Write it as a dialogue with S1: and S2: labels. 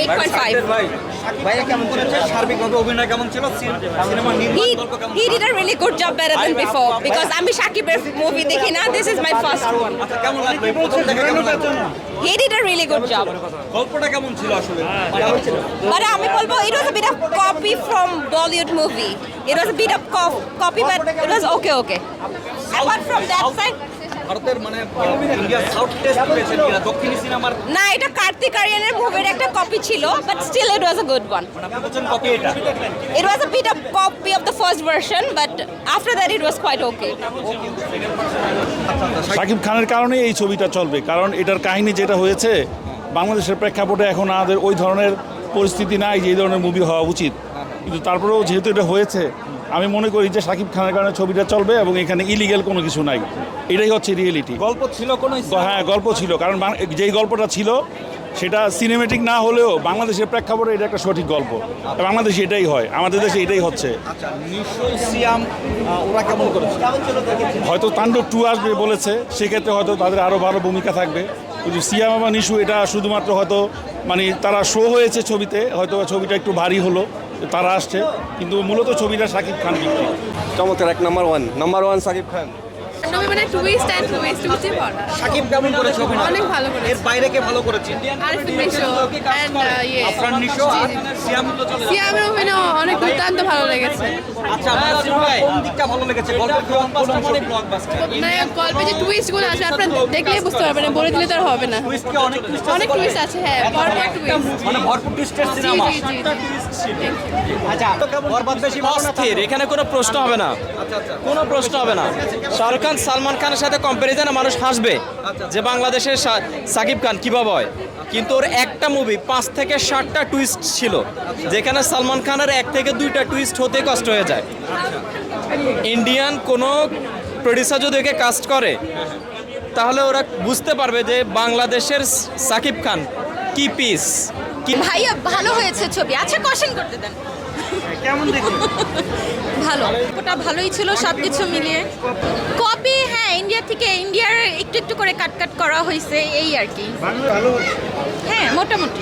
S1: 8.5.
S2: ভাইয়া কেমন করেছে? সার্বিকভাবে অভিনয় কেমন ছিল? সিনেমা নির্মাণ গল্প কেমন?
S1: He did a really good job, better than before, because আমি শাকিবের movie দেখি না, this is my first one.
S2: আচ্ছা, কেমন লাগলো? এই প্রথম দেখা কেমন লাগলো?
S1: He did a really good job.
S2: গল্পটা কেমন ছিল আসলে?
S1: But আমি বলবো it was a bit of copy from Bollywood movie. It was a bit of copy, but it was okay. Apart from that side,
S2: ভারতের মানে ইন্ডিয়া সাউথ টেস্ট পেয়েছেন কিনা দক্ষিণী সিনেমার?
S1: না এটা কার্তিক আরিয়ানের মুভির একটা কপি ছিল, but still it was a good one.
S2: মানে আপনি বলছেন কপি এটা?
S1: It was a bit of copy of the first version, but after that it was quite okay.
S3: Shakib খানের কারণে এই ছবিটা চলবে, কারণ এটার কাহিনী যেটা হয়েছে বাংলাদেশের প্রেক্ষাপটে এখন আমাদের ওই ধরনের পরিস্থিতি নাই যে এই ধরনের মুভি হওয়া উচিত, কিন্তু তারপরেও যেহেতু এটা হয়েছে আমি মনে করি যে শাকিব খানের কারণে ছবিটা চলবে এবং এখানে ইলিগ্যাল কোনো কিছু নাই, এটাই হচ্ছে রিয়েলিটি।
S2: গল্প ছিল কোনো?
S3: হ্যাঁ, গল্প ছিল, কারণ যেই গল্পটা ছিল সেটা সিনেমেটিক না হলেও বাংলাদেশের প্রেক্ষাপটে এটা একটা সঠিক গল্প, বাংলাদেশে এটাই হয়, আমাদের দেশে এটাই হচ্ছে।
S2: আচ্ছা, নিশো সিয়াম ওরা কেমন করেছে?
S3: হয়তো তাণ্ডব 2 আসবে বলেছে, সেক্ষেত্রে হয়তো তাদের আরও ভালো ভূমিকা থাকবে, কিন্তু সিয়াম বা নিশু এটা শুধুমাত্র হয়তো মানে তারা শো হয়েছে ছবিতে, হয়তো ছবিটা একটু ভারী হলো, তারা আসছে, কিন্তু মূলত ছবিটা শাকিব খান বিক্রি।
S4: চমৎকার, এক নাম্বার ওয়ান শাকিব খান।
S5: মানে টুইস্ট অ্যান্ড টুইস্টে ভরা।
S2: শাকিব কেমন করেছে অভিনয়?
S5: অনেক ভালো করেছে।
S2: এর বাইরে কে ভালো করেছে?
S5: আরফিন নিশো অ্যান্ড
S2: আফরান নিশো আর সিয়াম।
S5: সিয়ামের অভিনয় অনেক দুর্দান্ত ভালো লেগেছে।
S2: আচ্ছা, আপনার সিনেমার কোন দিকটা ভালো লেগেছে? গল্পের কোন ব্লকবাস্টার?
S5: মানে গল্পে যে টুইস্টগুলো আছে আপনারা দেখলেই বুঝতে পারবেন, বলে দিলে তো আর হবে না।
S2: টুইস্ট কি অনেক টুইস্ট?
S5: অনেক টুইস্ট আছে, হ্যাঁ, ভরপুর টুইস্ট।
S2: মানে ভরপুর টুইস্টের সিনেমা।
S5: জি।
S2: আচ্ছা, বরবাদ বেশি ভালো না?
S6: অস্থির, এখানে কোনো প্রশ্ন হবে না, কোনো প্রশ্ন হবে না। শাহরুখ খান সালমান খানের সাথে কম্পারিজনে মানুষ হাসবে যে বাংলাদেশের সাকিব খান কিভাবে হয়, কিন্তু ওর একটা মুভি 5 থেকে 7টা টুইস্ট ছিল, যেখানে সালমান খানের 1 থেকে 2টা টুইস্ট হতে কষ্ট হয়ে যায়। ইন্ডিয়ান কোনো প্রডিউসার যদি ওকে কাস্ট করে তাহলে ওরা বুঝতে পারবে যে বাংলাদেশের সাকিব খান কি পিস।
S1: ভাইয়া ভালো হয়েছে ছবি। আচ্ছা, কোশ্চেন করতে দেন।
S2: কেমন দেখলেন?
S1: ভালো, ওটা ভালোই ছিল সবকিছু মিলিয়ে। কপি, হ্যাঁ, ইন্ডিয়ার একটু করে কাট করা হয়েছে, এই আর কি। হ্যাঁ, মোটামুটি।